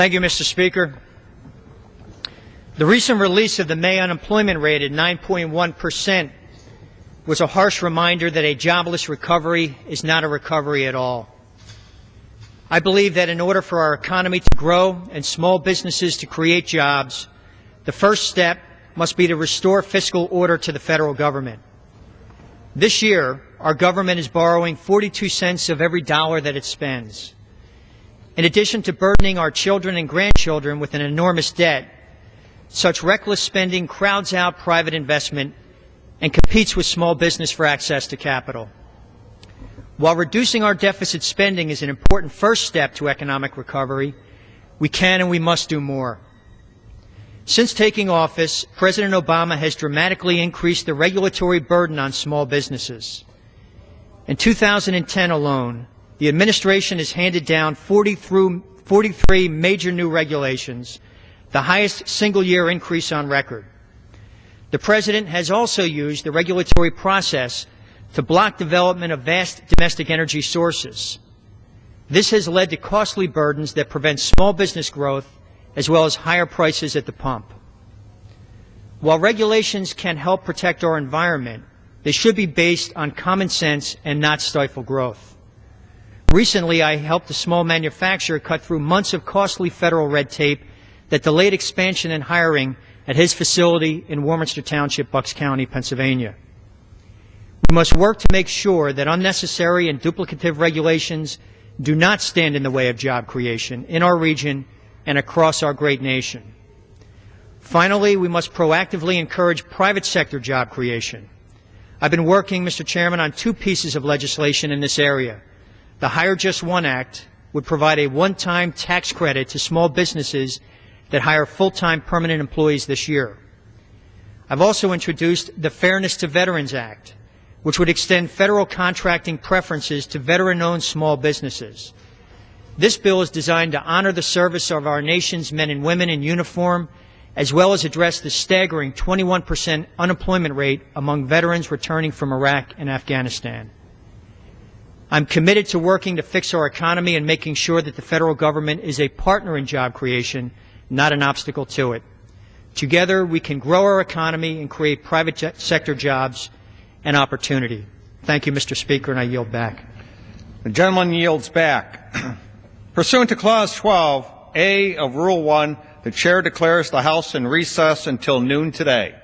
Thank you, Mr. Speaker. The recent release of the May unemployment rate at 9.1% was a harsh reminder that a jobless recovery is not a recovery at all. I believe that in order for our economy to grow and small businesses to create jobs, the first step must be to restore fiscal order to the federal government. This year, our government is borrowing 42 cents of every dollar that it spends. In addition to burdening our children and grandchildren with an enormous debt, such reckless spending crowds out private investment and competes with small business for access to capital. While reducing our deficit spending is an important first step to economic recovery, we can and we must do more. Since taking office, President Obama has dramatically increased the regulatory burden on small businesses. In 2010 alone, the administration has handed down 43 major new regulations, the highest single-year increase on record. The President has also used the regulatory process to block development of vast domestic energy sources. This has led to costly burdens that prevent small business growth as well as higher prices at the pump. While regulations can help protect our environment, they should be based on common sense and not stifle growth. Recently, I helped a small manufacturer cut through months of costly federal red tape that delayed expansion and hiring at his facility in Warminster Township, Bucks County, Pennsylvania. We must work to make sure that unnecessary and duplicative regulations do not stand in the way of job creation in our region and across our great nation. Finally, we must proactively encourage private sector job creation. I've been working, Mr. Chairman, on two pieces of legislation in this area. The Hire Just One Act would provide a one-time tax credit to small businesses that hire full-time permanent employees this year. I've also introduced the Fairness to Veterans Act, which would extend federal contracting preferences to veteran-owned small businesses. This bill is designed to honor the service of our nation's men and women in uniform, as well as address the staggering 21% unemployment rate among veterans returning from Iraq and Afghanistan. I'm committed to working to fix our economy and making sure that the federal government is a partner in job creation, not an obstacle to it. Together, we can grow our economy and create private sector jobs and opportunity. Thank you, Mr. Speaker, and I yield back. The gentleman yields back. Pursuant to Clause 12A of Rule 1, the Chair declares the House in recess until noon today.